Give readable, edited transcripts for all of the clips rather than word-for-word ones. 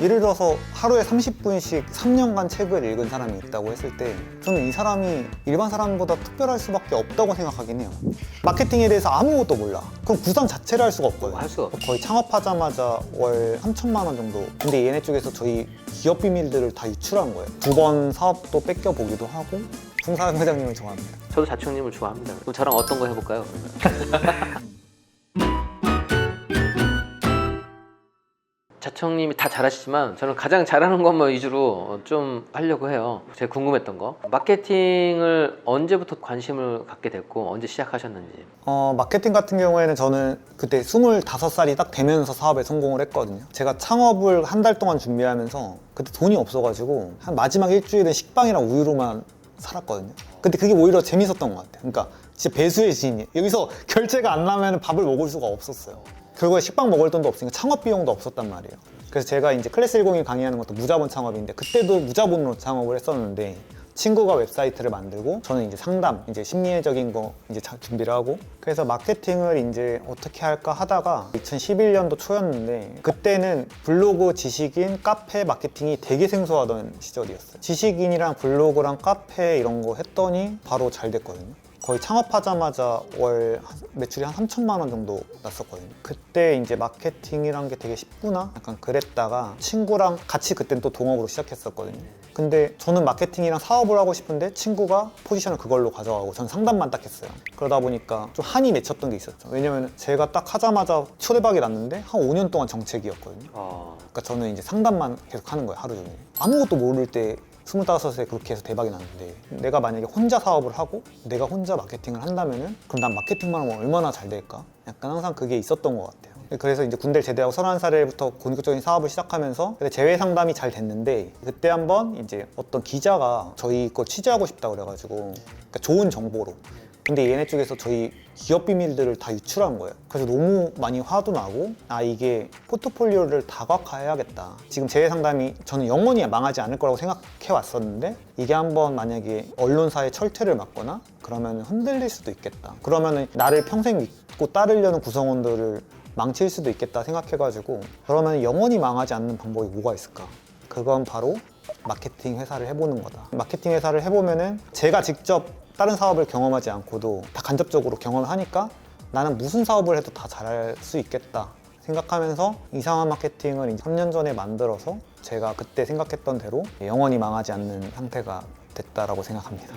예를 들어서 하루에 30분씩 3년간 책을 읽은 사람이 있다고 했을 때 저는 이 사람이 일반 사람보다 특별할 수밖에 없다고 생각하긴 해요. 마케팅에 대해서 아무것도 몰라. 그럼 구상 자체를 할 수가 없거든요. 할 수가 없죠. 거의 창업하자마자 월 3천만 원 정도. 근데 얘네 쪽에서 저희 기업 비밀들을 다 유출한 거예요. 2번 사업도 뺏겨보기도 하고. 송사장 회장님을 좋아합니다. 저도 자청님을 좋아합니다. 그럼 저랑 어떤 거 해볼까요? 자청님이 다 잘하시지만 저는 가장 잘하는 것만 위주로 좀 하려고 해요. 제가 궁금했던 거, 마케팅을 언제부터 관심을 갖게 됐고 언제 시작하셨는지. 마케팅 같은 경우에는 저는 그때 25살이 딱 되면서 사업에 성공을 했거든요. 제가 창업을 한 달 동안 준비하면서 그때 돈이 없어가지고 한 마지막 일주일은 식빵이랑 우유로만 살았거든요. 근데 그게 오히려 재밌었던 것 같아요. 그러니까 진짜 배수의 진이에요. 여기서 결제가 안 나면 밥을 먹을 수가 없었어요. 결국에 식빵 먹을 돈도 없으니까 창업 비용도 없었단 말이에요. 그래서 제가 이제 클래스 101 강의하는 것도 무자본 창업인데 그때도 무자본으로 창업을 했었는데 친구가 웹사이트를 만들고 저는 이제 상담, 이제 심리적인 거 이제 준비를 하고 그래서 마케팅을 이제 어떻게 할까 하다가 2011년도 초였는데 그때는 블로그, 지식인, 카페 마케팅이 되게 생소하던 시절이었어요. 지식인이랑 블로그랑 카페 이런 거 했더니 바로 잘 됐거든요. 거의 창업하자마자 월 매출이 한 3천만 원 정도 났었거든요. 그때 이제 마케팅이란 게 되게 쉽구나? 약간 그랬다가 친구랑 같이 그땐 또 동업으로 시작했었거든요. 근데 저는 마케팅이랑 사업을 하고 싶은데 친구가 포지션을 그걸로 가져가고 전 상담만 딱 했어요. 그러다 보니까 좀 한이 맺혔던 게 있었죠. 왜냐면 제가 딱 하자마자 초대박이 났는데 한 5년 동안 정책이었거든요. 그러니까 저는 이제 상담만 계속 하는 거예요, 하루 종일. 아무것도 모를 때 25에 그렇게 해서 대박이 났는데 내가 만약에 혼자 사업을 하고 내가 혼자 마케팅을 한다면은 그럼 난 마케팅만 하면 얼마나 잘 될까? 약간 항상 그게 있었던 것 같아요. 그래서 이제 군대를 제대하고 31살부터 본격적인 사업을 시작하면서 제외 상담이 잘 됐는데 그때 한번 이제 어떤 기자가 저희 거 취재하고 싶다 그래가지고 그러니까 좋은 정보로 근데 얘네 쪽에서 저희 기업 비밀들을 다 유출한 거예요. 그래서 너무 많이 화도 나고 이게 포트폴리오를 다각화해야겠다. 지금 제외 상담이 저는 영원히 망하지 않을 거라고 생각해 왔었는데 이게 한번 만약에 언론사의 철퇴를 맞거나 그러면 흔들릴 수도 있겠다. 그러면 나를 평생 믿고 따르려는 구성원들을 망칠 수도 있겠다 생각해가지고 그러면 영원히 망하지 않는 방법이 뭐가 있을까? 그건 바로 마케팅 회사를 해보는 거다. 마케팅 회사를 해보면은 제가 직접 다른 사업을 경험하지 않고도 다 간접적으로 경험을 하니까 나는 무슨 사업을 해도 다 잘할 수 있겠다 생각하면서 이상한 마케팅을 이제 3년 전에 만들어서 제가 그때 생각했던 대로 영원히 망하지 않는 상태가 됐다라고 생각합니다.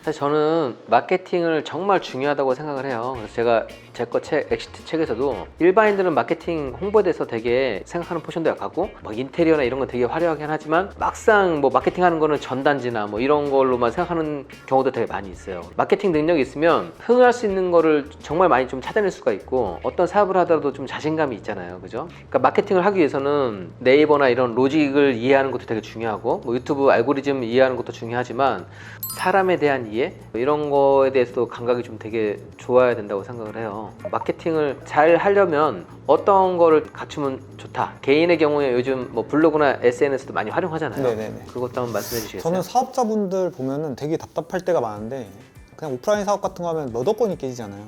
사실 저는 마케팅을 정말 중요하다고 생각을 해요. 그래서 제가 제 거 책, 엑시트 책에서도 일반인들은 마케팅 홍보에 대해서 되게 생각하는 포션도 약하고 막 인테리어나 이런 건 되게 화려하긴 하지만 막상 뭐 마케팅 하는 거는 전단지나 뭐 이런 걸로만 생각하는 경우도 되게 많이 있어요. 마케팅 능력이 있으면 흥할 수 있는 거를 정말 많이 좀 찾아낼 수가 있고 어떤 사업을 하더라도 좀 자신감이 있잖아요. 그죠? 그러니까 마케팅을 하기 위해서는 네이버나 이런 로직을 이해하는 것도 되게 중요하고 뭐 유튜브 알고리즘 이해하는 것도 중요하지만 사람에 대한 이해? 이런 거에 대해서도 감각이 좀 되게 좋아야 된다고 생각을 해요. 마케팅을 잘 하려면 어떤 거를 갖추면 좋다. 개인의 경우에 요즘 뭐 블로그나 SNS도 많이 활용하잖아요. 네네네. 그것도 한번 말씀해 주시겠어요? 저는 사업자분들 보면은 되게 답답할 때가 많은데 그냥 오프라인 사업 같은 거 하면 몇 억 건이 깨지잖아요.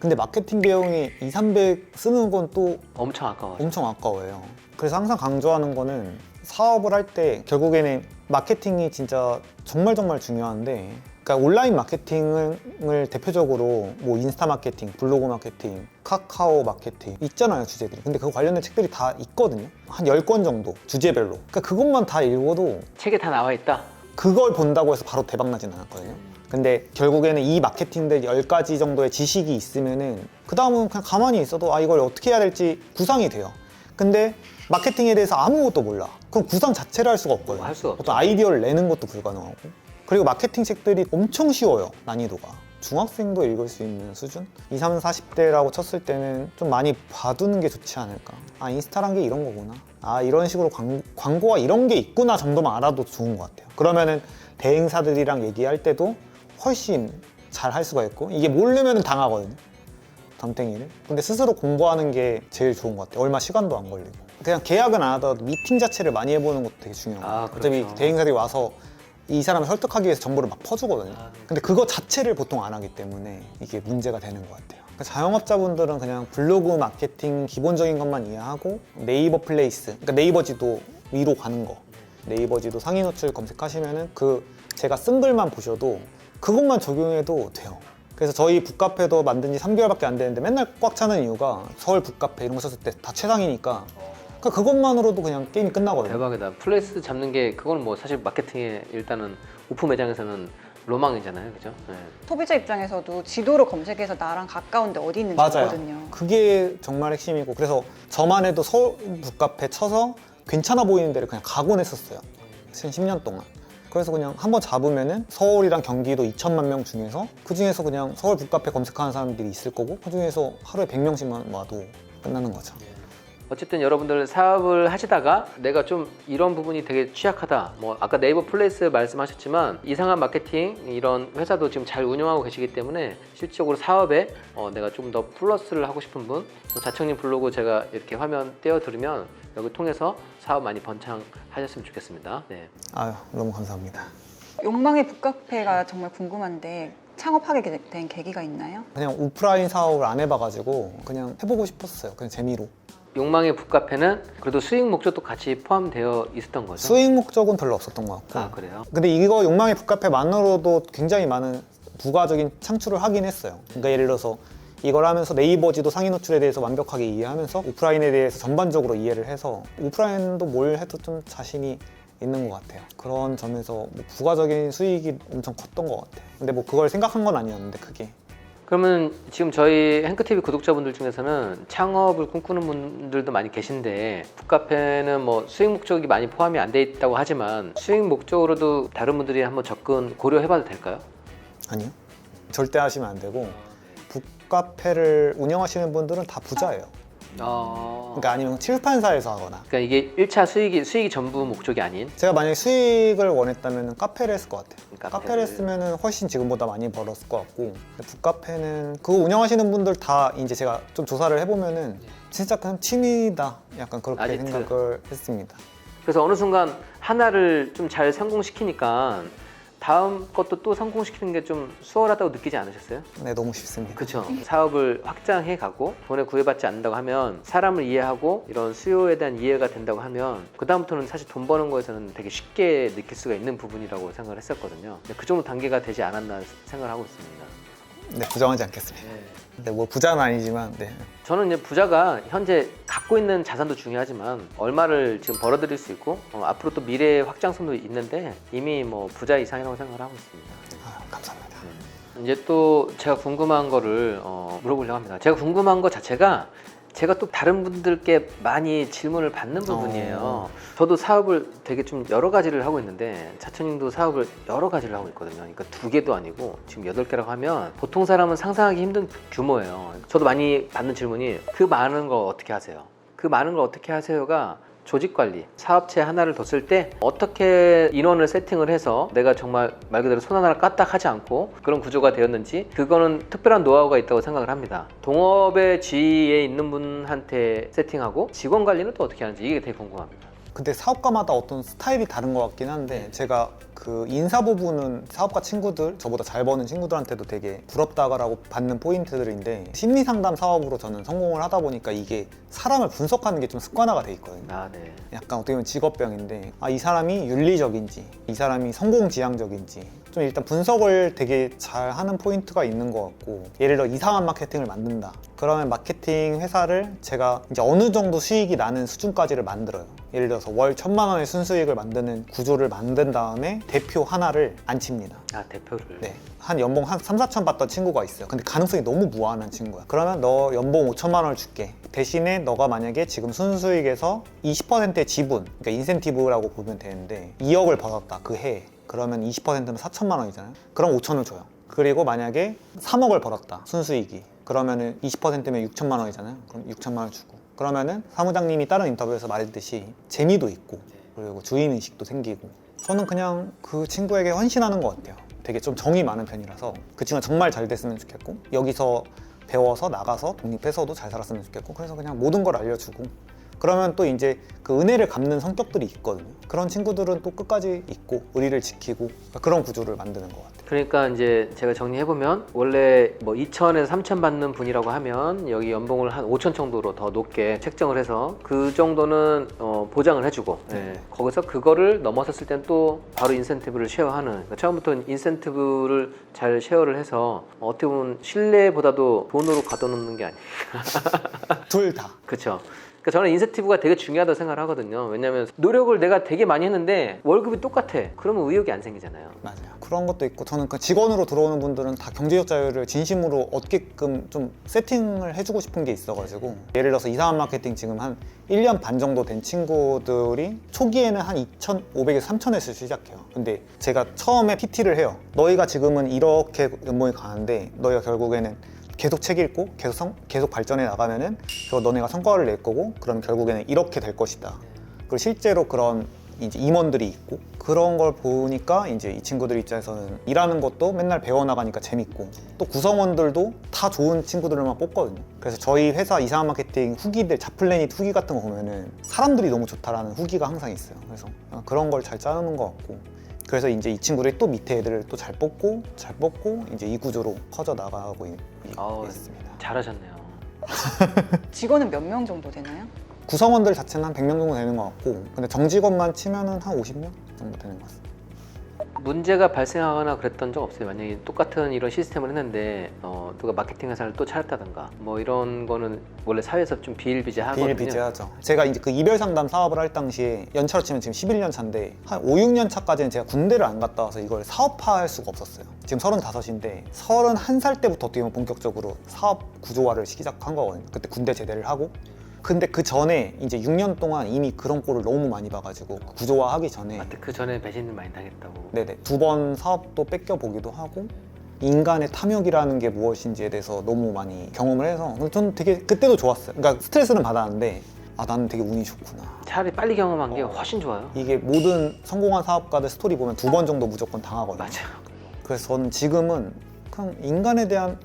근데 마케팅 비용이 2, 300 쓰는 건 또 엄청 아까워요. 엄청 아까워요. 그래서 항상 강조하는 거는 사업을 할 때 결국에는 마케팅이 진짜 정말 중요한데 그러니까 온라인 마케팅을 대표적으로 뭐 인스타 마케팅, 블로그 마케팅, 카카오 마케팅 있잖아요, 주제들이. 근데 그 관련된 책들이 다 있거든요. 한 10권 정도 주제별로. 그러니까 그것만 다 읽어도 책에 다 나와 있다? 그걸 본다고 해서 바로 대박 나진 않았거든요. 근데 결국에는 이 마케팅들 10가지 정도의 지식이 있으면은 그 다음은 그냥 가만히 있어도 이걸 어떻게 해야 될지 구상이 돼요. 근데 마케팅에 대해서 아무것도 몰라. 그럼 구상 자체를 할 수가 없거든요. 할 수가 없죠. 어떤 아이디어를 내는 것도 불가능하고. 그리고 마케팅 책들이 엄청 쉬워요, 난이도가. 중학생도 읽을 수 있는 수준? 20, 30, 40대라고 쳤을 때는 좀 많이 봐두는 게 좋지 않을까. 인스타란 게 이런 거구나. 이런 식으로 광고가 이런 게 있구나 정도만 알아도 좋은 것 같아요. 그러면은 대행사들이랑 얘기할 때도 훨씬 잘 할 수가 있고 이게 모르면 당하거든요, 덤탱이를. 근데 스스로 공부하는 게 제일 좋은 것 같아요. 얼마 시간도 안 걸리고. 그냥 계약은 안 하더라도 미팅 자체를 많이 해보는 것도 되게 중요한 것 같아요. 어차피 그렇죠. 대행사들이 와서 이 사람을 설득하기 위해서 정보를 막 퍼주거든요. 근데 그거 자체를 보통 안 하기 때문에 이게 문제가 되는 것 같아요. 자영업자분들은 그냥 블로그 마케팅 기본적인 것만 이해하고 네이버 플레이스, 그러니까 네이버 지도 위로 가는 거, 네이버 지도 상위 노출 검색하시면은 그 제가 쓴 글만 보셔도 그것만 적용해도 돼요. 그래서 저희 북카페도 만든 지 3개월밖에 안 됐는데 맨날 꽉 차는 이유가 서울 북카페 이런 거 썼을 때 다 최상이니까 그러니까 그것만으로도 그냥 게임이 끝나거든요. 대박이다. 플레이스 잡는 게 그건 뭐 사실 마케팅에 일단은 오프 매장에서는 로망이잖아요, 그죠? 네. 소비자 입장에서도 지도로 검색해서 나랑 가까운데 어디 있는지 맞아요. 알거든요. 그게 정말 핵심이고 그래서 저만 해도 서울 북카페 쳐서 괜찮아 보이는 데를 그냥 가곤 했었어요. 10년 동안. 그래서 그냥 한번 잡으면은 서울이랑 경기도 2천만 명 중에서 그 중에서 그냥 서울 북카페 검색하는 사람들이 있을 거고 그 중에서 하루에 100명씩만 와도 끝나는 거죠. 어쨌든 여러분들 사업을 하시다가 내가 좀 이런 부분이 되게 취약하다. 뭐 아까 네이버 플레이스 말씀하셨지만 이상한 마케팅 이런 회사도 지금 잘 운영하고 계시기 때문에 실질적으로 사업에 내가 좀 더 플러스를 하고 싶은 분, 자청님 블로그 제가 이렇게 화면 띄워드리면 여기 통해서 사업 많이 번창하셨으면 좋겠습니다. 네. 아유 너무 감사합니다. 욕망의 북카페가 정말 궁금한데 창업하게 된 계기가 있나요? 그냥 오프라인 사업을 안 해봐가지고 그냥 해보고 싶었어요. 그냥 재미로. 욕망의 북카페는 그래도 수익 목적도 같이 포함되어 있었던 거죠? 수익 목적은 별로 없었던 것 같고 아 그래요? 근데 이거 욕망의 북카페만으로도 굉장히 많은 부가적인 창출을 하긴 했어요. 그러니까 예를 들어서 이걸 하면서 네이버 지도 상위 노출에 대해서 완벽하게 이해하면서 오프라인에 대해서 전반적으로 이해를 해서 오프라인도 뭘 해도 좀 자신이 있는 것 같아요. 그런 점에서 뭐 부가적인 수익이 엄청 컸던 것 같아요. 근데 뭐 그걸 생각한 건 아니었는데 그게 그러면 지금 저희 행크TV 구독자분들 중에서는 창업을 꿈꾸는 분들도 많이 계신데 북카페는 뭐 수익 목적이 많이 포함이 안 돼 있다고 하지만 수익 목적으로도 다른 분들이 한번 접근 고려해봐도 될까요? 아니요. 절대 하시면 안 되고 북카페를 운영하시는 분들은 다 부자예요. 그러니까 아니면 칠판사에서 하거나 그러니까 이게 1차 수익이 전부 목적이 아닌 제가 만약에 수익을 원했다면 카페를 했을 것 같아요. 카페를. 카페를 했으면 훨씬 지금보다 많이 벌었을 것 같고 북카페는 그거 운영하시는 분들 다 이제 제가 좀 조사를 해보면은 진짜 그냥 취미다 약간 그렇게 아지트. 생각을 했습니다. 그래서 어느 순간 하나를 좀 잘 성공시키니까 다음 것도 또 성공시키는 게 좀 수월하다고 느끼지 않으셨어요? 네, 너무 쉽습니다. 그렇죠. 사업을 확장해 가고 돈에 구애받지 않는다고 하면 사람을 이해하고 이런 수요에 대한 이해가 된다고 하면 그 다음부터는 사실 돈 버는 거에서는 되게 쉽게 느낄 수가 있는 부분이라고 생각을 했었거든요. 근데 그 정도 단계가 되지 않았나 생각을 하고 있습니다. 네, 부정하지 않겠습니다. 근데 뭐 부자는 아니지만 네. 저는 이제 부자가 현재 갖고 있는 자산도 중요하지만 얼마를 지금 벌어들일 수 있고 앞으로 또 미래의 확장성도 있는데 이미 뭐 부자 이상이라고 생각을 하고 있습니다. 아, 감사합니다. 이제 또 제가 궁금한 거를 물어보려고 합니다. 제가 궁금한 것 자체가 제가 또 다른 분들께 많이 질문을 받는 부분이에요. 저도 사업을 되게 좀 여러 가지를 하고 있는데 자천님도 사업을 여러 가지를 하고 있거든요. 그러니까 2개도 아니고 지금 8개라고 하면 보통 사람은 상상하기 힘든 규모예요. 저도 많이 받는 질문이 그 많은 거 어떻게 하세요? 그 많은 걸 어떻게 하세요가 조직관리, 사업체 하나를 뒀을 때 어떻게 인원을 세팅을 해서 내가 정말 말 그대로 손 하나를 까딱 하지 않고 그런 구조가 되었는지 그거는 특별한 노하우가 있다고 생각을 합니다. 동업의 지위에 있는 분한테 세팅하고 직원 관리는 또 어떻게 하는지 이게 되게 궁금합니다. 근데 사업가마다 어떤 스타일이 다른 것 같긴 한데 제가 그 인사 부분은 사업가 친구들 저보다 잘 버는 친구들한테도 되게 부럽다라고 받는 포인트들인데 심리 상담 사업으로 저는 성공을 하다 보니까 이게 사람을 분석하는 게 좀 습관화가 돼 있거든요. 아, 네. 약간 어떻게 보면 직업병인데 이 사람이 윤리적인지 이 사람이 성공지향적인지 좀 일단 분석을 되게 잘 하는 포인트가 있는 것 같고 예를 들어 이상한 마케팅을 만든다 그러면 마케팅 회사를 제가 이제 어느 정도 수익이 나는 수준까지를 만들어요. 예를 들어서 월 1,000만 원의 순수익을 만드는 구조를 만든 다음에 대표 하나를 앉힙니다. 아, 대표를. 네. 한 연봉 한 3, 4천 받던 친구가 있어요. 근데 가능성이 너무 무한한 친구야. 그러면 너 연봉 5천만 원을 줄게. 대신에 너가 만약에 지금 순수익에서 20%의 지분, 그러니까 인센티브라고 보면 되는데 2억을 받았다, 그 해에. 그러면 20%는 4천만 원이잖아요. 그럼 5천을 줘요. 그리고 만약에 3억을 벌었다, 순수익이. 그러면은 20%면 6천만 원이잖아요. 그럼 6천만 원 주고. 그러면은 사무장님이 다른 인터뷰에서 말했듯이 재미도 있고 그리고 주인의식도 생기고 저는 그냥 그 친구에게 헌신하는 것 같아요. 되게 좀 정이 많은 편이라서 그 친구가 정말 잘 됐으면 좋겠고 여기서 배워서 나가서 독립해서도 잘 살았으면 좋겠고 그래서 그냥 모든 걸 알려주고 그러면 또 이제 그 은혜를 갚는 성격들이 있거든요. 그런 친구들은 또 끝까지 있고 의리를 지키고 그런 구조를 만드는 것 같아요. 그러니까 이제 제가 정리해보면 원래 뭐 2천에서 3천 받는 분이라고 하면 여기 연봉을 한 5천 정도로 더 높게 책정을 해서 그 정도는 보장을 해주고 예. 거기서 그거를 넘어섰을 땐 또 바로 인센티브를 쉐어하는 그러니까 처음부터 인센티브를 잘 쉐어를 해서 어떻게 보면 신뢰보다도 돈으로 가둬놓는 게 아니에요. 둘 다. 그렇죠. 그러니까 저는 인센티브가 되게 중요하다고 생각을 하거든요. 왜냐하면 노력을 내가 되게 많이 했는데 월급이 똑같아. 그러면 의욕이 안 생기잖아요. 맞아요. 그런 것도 있고 저는 그 직원으로 들어오는 분들은 다 경제적 자유를 진심으로 얻게끔 좀 세팅을 해주고 싶은 게 있어가지고 예를 들어서 이상한 마케팅 지금 한 1년 반 정도 된 친구들이 초기에는 한 2,500에서 3,000에서 시작해요. 근데 제가 처음에 PT를 해요. 너희가 지금은 이렇게 연봉이 가는데 너희가 결국에는 계속 책 읽고 계속 발전해 나가면은 너네가 성과를 낼 거고 그럼 결국에는 이렇게 될 것이다. 그리고 실제로 그런 이제 임원들이 있고 그런 걸 보니까 이제 이 친구들 입장에서는 일하는 것도 맨날 배워나가니까 재밌고 또 구성원들도 다 좋은 친구들만 뽑거든요. 그래서 저희 회사 이상한 마케팅 후기들 자플래닛 후기 같은 거 보면은 사람들이 너무 좋다라는 후기가 항상 있어요. 그래서 그런 걸 잘 짜놓는 것 같고 그래서 이제 이 친구들이 또 밑에 애들을 또 잘 뽑고 이제 이 구조로 커져 나가고 있습니다. 잘하셨네요. 직원은 몇 명 정도 되나요? 구성원들 자체는 한 100명 정도 되는 것 같고 근데 정직원만 치면은 한 50명 정도 되는 것 같습니다. 문제가 발생하거나 그랬던 적 없어요? 만약에 똑같은 이런 시스템을 했는데 누가 마케팅 회사를 또 차렸다든가 뭐 이런 거는 원래 사회에서 좀 비일비재하거든요. 비일비재하죠. 제가 이제 그 이별 상담 사업을 할 당시에 연차로 치면 지금 11년 차인데 한 5, 6년 차까지는 제가 군대를 안 갔다 와서 이걸 사업화할 수가 없었어요. 지금 35인데 31살 때부터 어떻게 보면 본격적으로 사업 구조화를 시작한 거거든요. 그때 군대 제대를 하고 근데 그 전에 이제 6년 동안 이미 그런 꼴을 너무 많이 봐가지고 구조화하기 전에 그 전에 배신을 많이 당했다고. 네네 2번 사업도 뺏겨보기도 하고 인간의 탐욕이라는 게 무엇인지에 대해서 너무 많이 경험을 해서 저는 되게 그때도 좋았어요. 그러니까 스트레스는 받았는데 나는 되게 운이 좋구나. 차라리 빨리 경험한 게 훨씬 좋아요. 이게 모든 성공한 사업가들 스토리 보면 2번 정도 무조건 당하거든요. 맞아요. 그래서 저는 지금은 그냥 인간에 대한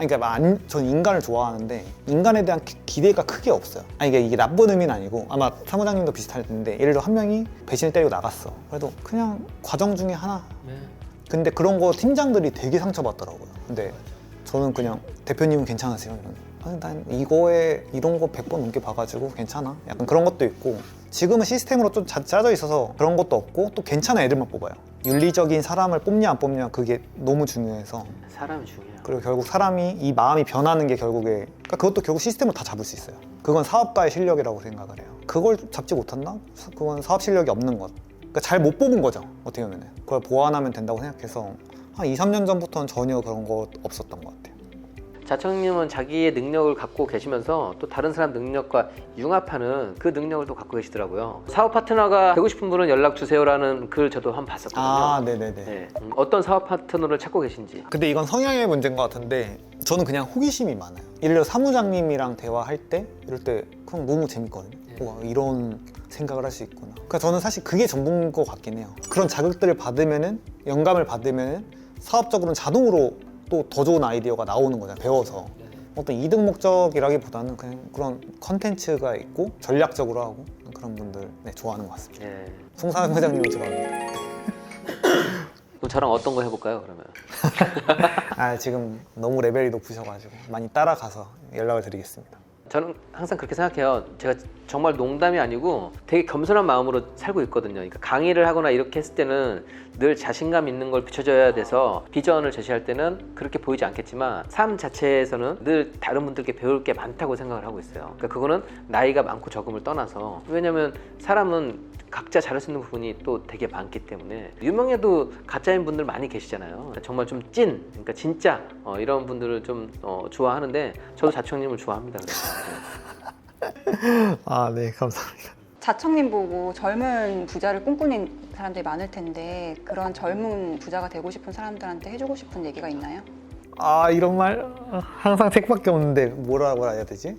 저는 인간을 좋아하는데 인간에 대한 기대가 크게 없어요. 이게 나쁜 의미는 아니고 아마 사무장님도 비슷할 텐데 예를 들어 한 명이 배신을 때리고 나갔어. 그래도 그냥 과정 중에 하나. 네. 근데 그런 거 팀장들이 되게 상처받더라고요. 근데 저는 그냥 대표님은 괜찮으세요? 난 이거에 이런 거 100번 넘게 봐가지고 괜찮아. 약간 그런 것도 있고 지금은 시스템으로 좀 짜져 있어서 그런 것도 없고 또 괜찮은 애들만 뽑아요. 윤리적인 사람을 뽑냐 안 뽑냐 그게 너무 중요해서 사람이 중요해요. 그리고 결국 사람이 이 마음이 변하는 게 결국에 그러니까 그것도 결국 시스템으로 다 잡을 수 있어요. 그건 사업가의 실력이라고 생각을 해요. 그걸 잡지 못한다? 그건 사업 실력이 없는 것. 그러니까 잘 못 뽑은 거죠. 어떻게 보면 그걸 보완하면 된다고 생각해서 한 2, 3년 전부터는 전혀 그런 거 없었던 것 같아요. 자청님은 자기의 능력을 갖고 계시면서 또 다른 사람 능력과 융합하는 그 능력을 또 갖고 계시더라고요. 사업 파트너가 되고 싶은 분은 연락 주세요라는 글 저도 한번 봤었거든요. 네네네. 네. 어떤 사업 파트너를 찾고 계신지. 근데 이건 성향의 문제인 것 같은데 저는 그냥 호기심이 많아요. 예를 들어 사무장님이랑 대화할 때 이럴 때 그냥 너무 재밌거든요. 와, 이런 생각을 할 수 있구나. 그러니까 저는 사실 그게 전부인 것 같긴 해요. 그런 자극들을 받으면은 영감을 받으면은 사업적으로는 자동으로 또 더 좋은 아이디어가 나오는 거잖아요. 배워서 어떤 이득 목적이라기보다는 그냥 그런 컨텐츠가 있고 전략적으로 하고 그런 분들 좋아하는 것 같습니다. 네. 송사장 회장님을 좋아합니다. 그럼 저랑 어떤 거 해볼까요, 그러면? 지금 너무 레벨이 높으셔가지고 많이 따라가서 연락을 드리겠습니다. 저는 항상 그렇게 생각해요. 제가 정말 농담이 아니고 되게 겸손한 마음으로 살고 있거든요. 그러니까 강의를 하거나 이렇게 했을 때는 늘 자신감 있는 걸 비춰줘야 돼서 비전을 제시할 때는 그렇게 보이지 않겠지만 삶 자체에서는 늘 다른 분들께 배울 게 많다고 생각을 하고 있어요. 그러니까 그거는 나이가 많고 적음을 떠나서 왜냐면 사람은 각자 잘할 수 있는 부분이 또 되게 많기 때문에 유명해도 가짜인 분들 많이 계시잖아요. 정말 좀 그러니까 진짜 이런 분들을 좀 좋아하는데 저도 자청님을 좋아합니다. 네, 감사합니다. 자청님 보고 젊은 부자를 꿈꾸는 사람들이 많을 텐데 그런 젊은 부자가 되고 싶은 사람들한테 해주고 싶은 얘기가 있나요? 이런 말 항상 책밖에 없는데 뭐라고 해야 되지?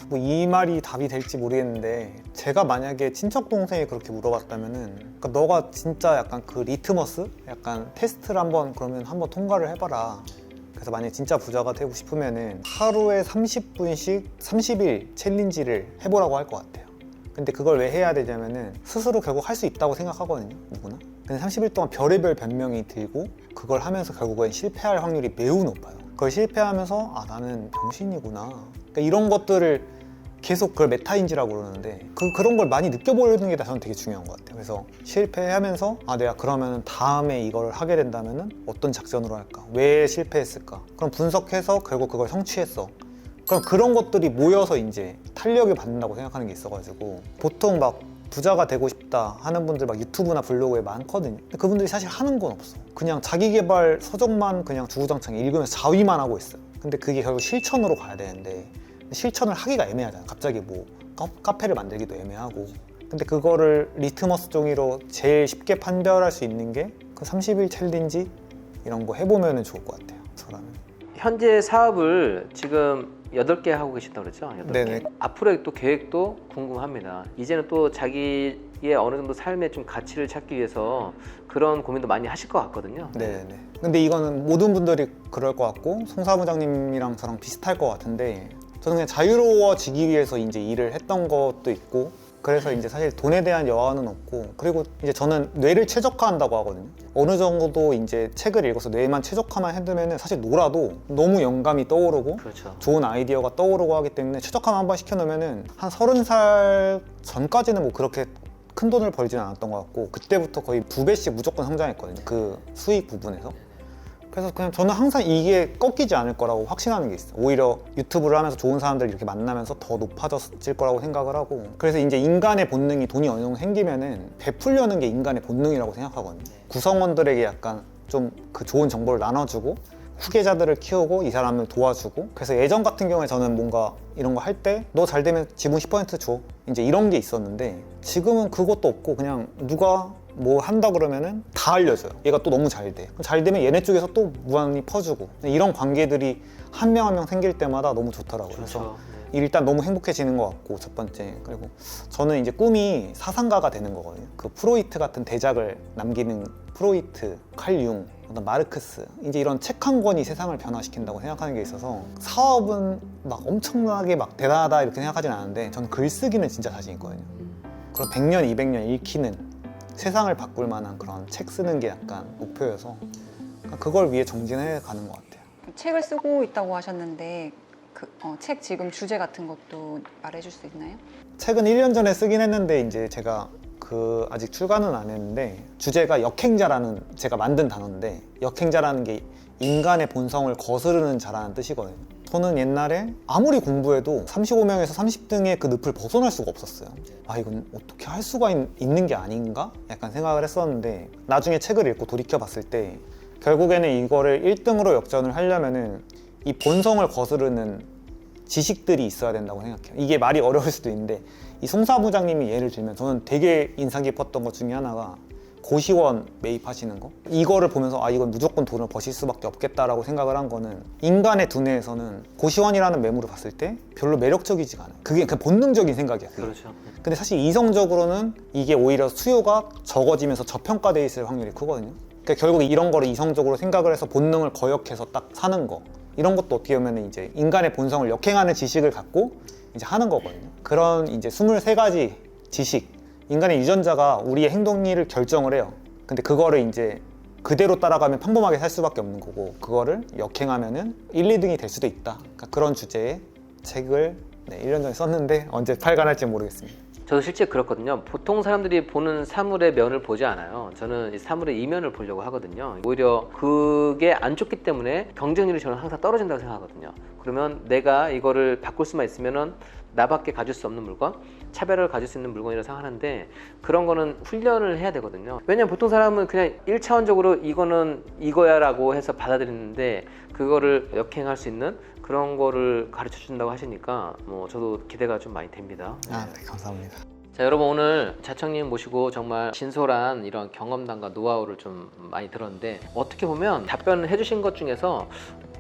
뭐 이 말이 답이 될지 모르겠는데 제가 만약에 친척 동생이 그렇게 물어봤다면은 그러니까 너가 진짜 약간 그 리트머스? 약간 테스트를 그러면 한번 통과를 해봐라. 그래서 만약에 진짜 부자가 되고 싶으면은 하루에 30분씩 30일 챌린지를 해보라고 할 것 같아요. 근데 그걸 왜 해야 되냐면은 스스로 결국 할 수 있다고 생각하거든요, 누구나. 근데 30일 동안 별의별 변명이 들고 그걸 하면서 결국엔 실패할 확률이 매우 높아요. 그걸 실패하면서 아, 나는 병신이구나. 그러니까 이런 것들을 계속 그걸 메타인지라고 그러는데 그런 걸 많이 느껴보는 게 저는 되게 중요한 것 같아요. 그래서 실패하면서 아, 내가 그러면 다음에 이걸 하게 된다면은 어떤 작전으로 할까? 왜 실패했을까? 그럼 분석해서 결국 그걸 성취했어. 그럼 그런 것들이 모여서 이제 탄력을 받는다고 생각하는 게 있어가지고 보통 막 부자가 되고 싶다 하는 분들 막 유튜브나 블로그에 많거든요. 근데 그분들이 사실 하는 건 없어. 그냥 자기계발 서적만 그냥 주구장창 읽으면서 자위만 하고 있어요. 근데 그게 결국 실천으로 가야 되는데 실천을 하기가 애매하잖아. 갑자기 뭐 카페를 만들기도 애매하고. 근데 그거를 리트머스 종이로 제일 쉽게 판별할 수 있는 게 그 30일 챌린지 이런 거 해보면 좋을 것 같아요, 저라면. 현재 사업을 지금 8개 하고 계시다고 그랬죠? 8개. 네네. 앞으로의 또 계획도 궁금합니다. 이제는 또 자기의 어느 정도 삶의 좀 가치를 찾기 위해서 그런 고민도 많이 하실 것 같거든요. 네네. 근데 이거는 모든 분들이 그럴 것 같고 송 사무장님이랑 저랑 비슷할 것 같은데 저는 그냥 자유로워지기 위해서 이제 일을 했던 것도 있고 그래서 이제 사실 돈에 대한 여한은 없고 그리고 이제 저는 뇌를 최적화한다고 하거든요. 어느 정도 이제 책을 읽어서 뇌만 최적화만 해두면 사실 놀아도 너무 영감이 떠오르고 그렇죠. 좋은 아이디어가 떠오르고 하기 때문에 최적화만 한번 시켜놓으면 한 30살 전까지는 뭐 그렇게 큰 돈을 벌지는 않았던 것 같고 그때부터 거의 2배씩 무조건 성장했거든요. 그 수익 부분에서. 그래서 그냥 저는 항상 이게 꺾이지 않을 거라고 확신하는 게 있어요. 오히려 유튜브를 하면서 좋은 사람들 이렇게 만나면서 더 높아졌을 거라고 생각을 하고 그래서 이제 인간의 본능이 돈이 어느 정도 생기면은 베풀려는 게 인간의 본능이라고 생각하거든요. 구성원들에게 약간 좀 그 좋은 정보를 나눠주고 후계자들을 키우고 이 사람을 도와주고 그래서 예전 같은 경우에 저는 뭔가 이런 거 할 때 너 잘 되면 지분 10% 줘 이제 이런 게 있었는데 지금은 그것도 없고 그냥 누가 뭐 한다 그러면은 다 알려줘요. 얘가 또 너무 잘 돼. 잘 되면 얘네 쪽에서 또 무한히 퍼주고 이런 관계들이 한 명 한 명 생길 때마다 너무 좋더라고요. 그래서 그렇죠. 일단 너무 행복해지는 것 같고 첫 번째 그리고 저는 이제 꿈이 사상가가 되는 거거든요. 그 프로이트 같은 대작을 남기는 프로이트, 칼 융, 어떤 마르크스 이제 이런 책 한 권이 세상을 변화시킨다고 생각하는 게 있어서 사업은 막 엄청나게 막 대단하다 이렇게 생각하진 않은데 저는 글쓰기는 진짜 자신 있거든요. 그럼 100년, 200년 읽히는 세상을 바꿀 만한 그런 책 쓰는 게 약간 목표여서 그걸 위해 정진해 가는 것 같아요. 책을 쓰고 있다고 하셨는데 책 지금 주제 같은 것도 말해줄 수 있나요? 책은 1년 전에 쓰긴 했는데 이제 제가 아직 출간은 안 했는데 주제가 역행자라는 제가 만든 단어인데 역행자라는 게 인간의 본성을 거스르는 자라는 뜻이거든요. 저는 옛날에 아무리 공부해도 35명에서 30등의 그 늪을 벗어날 수가 없었어요. 아, 이건 어떻게 할 수가 있는 게 아닌가? 약간 생각을 했었는데 나중에 책을 읽고 돌이켜 봤을 때 결국에는 이거를 1등으로 역전을 하려면은 이 본성을 거스르는 지식들이 있어야 된다고 생각해요. 이게 말이 어려울 수도 있는데 이 송사부장님이 예를 들면 저는 되게 인상 깊었던 것 중에 하나가 고시원 매입하시는 거 이거를 보면서 아 이건 무조건 돈을 버실 수밖에 없겠다라고 생각을 한 거는 인간의 두뇌에서는 고시원이라는 매물을 봤을 때 별로 매력적이지가 않아요. 그게 그냥 본능적인 생각이야. 그게. 그렇죠. 근데 사실 이성적으로는 이게 오히려 수요가 적어지면서 저평가돼 있을 확률이 크거든요. 그러니까 결국 이런 거를 이성적으로 생각을 해서 본능을 거역해서 딱 사는 거 이런 것도 어떻게 보면 이제 인간의 본성을 역행하는 지식을 갖고 이제 하는 거거든요. 그런 이제 23가지 지식 인간의 유전자가 우리의 행동을 결정을 해요. 근데 그거를 이제 그대로 따라가면 평범하게 살 수밖에 없는 거고 그거를 역행하면은 1, 2등이 될 수도 있다. 그러니까 그런 주제의 책을 1년 전에 썼는데 언제 발간할지 모르겠습니다. 저도 실제 그렇거든요. 보통 사람들이 보는 사물의 면을 보지 않아요. 저는 이 사물의 이면을 보려고 하거든요. 오히려 그게 안 좋기 때문에 경쟁률이 저는 항상 떨어진다고 생각하거든요. 그러면 내가 이거를 바꿀 수만 있으면은 나밖에 가질 수 없는 물건, 차별을 가질 수 있는 물건이라고 생각하는데 그런 거는 훈련을 해야 되거든요. 왜냐면 보통 사람은 그냥 1차원적으로 이거는 이거야 라고 해서 받아들이는데 그거를 역행할 수 있는 그런 거를 가르쳐 준다고 하시니까 뭐 저도 기대가 좀 많이 됩니다. 네, 감사합니다. 자, 여러분 오늘 자청님 모시고 정말 진솔한 이런 경험담과 노하우를 좀 많이 들었는데 어떻게 보면 답변을 해주신 것 중에서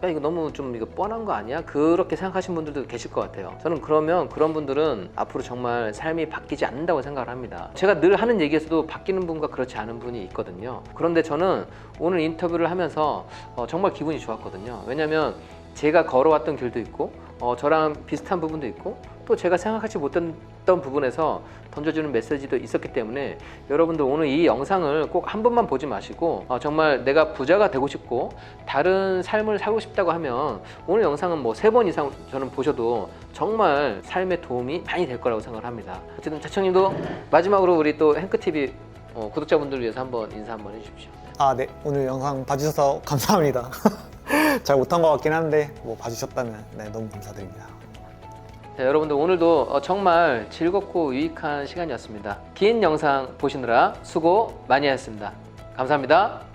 야 이거 너무 좀 이거 뻔한 거 아니야? 그렇게 생각하시는 분들도 계실 것 같아요. 저는 그러면 그런 분들은 앞으로 정말 삶이 바뀌지 않는다고 생각을 합니다. 제가 늘 하는 얘기에서도 바뀌는 분과 그렇지 않은 분이 있거든요. 그런데 저는 오늘 인터뷰를 하면서 정말 기분이 좋았거든요. 왜냐면 제가 걸어왔던 길도 있고 저랑 비슷한 부분도 있고 또 제가 생각하지 못했던 어떤 부분에서 던져주는 메시지도 있었기 때문에 여러분들 오늘 이 영상을 꼭 한 번만 보지 마시고 정말 내가 부자가 되고 싶고 다른 삶을 살고 싶다고 하면 오늘 영상은 뭐 3번 이상 저는 보셔도 정말 삶에 도움이 많이 될 거라고 생각을 합니다. 어쨌든 자청님도 마지막으로 우리 또 행크TV 구독자분들을 위해서 한번 인사 한번 해주십시오. 아, 네. 오늘 영상 봐주셔서 감사합니다. 잘 못한 것 같긴 한데 뭐 봐주셨다면 네, 너무 감사드립니다. 자, 여러분들 오늘도 정말 즐겁고 유익한 시간이었습니다. 긴 영상 보시느라 수고 많이 하셨습니다. 감사합니다.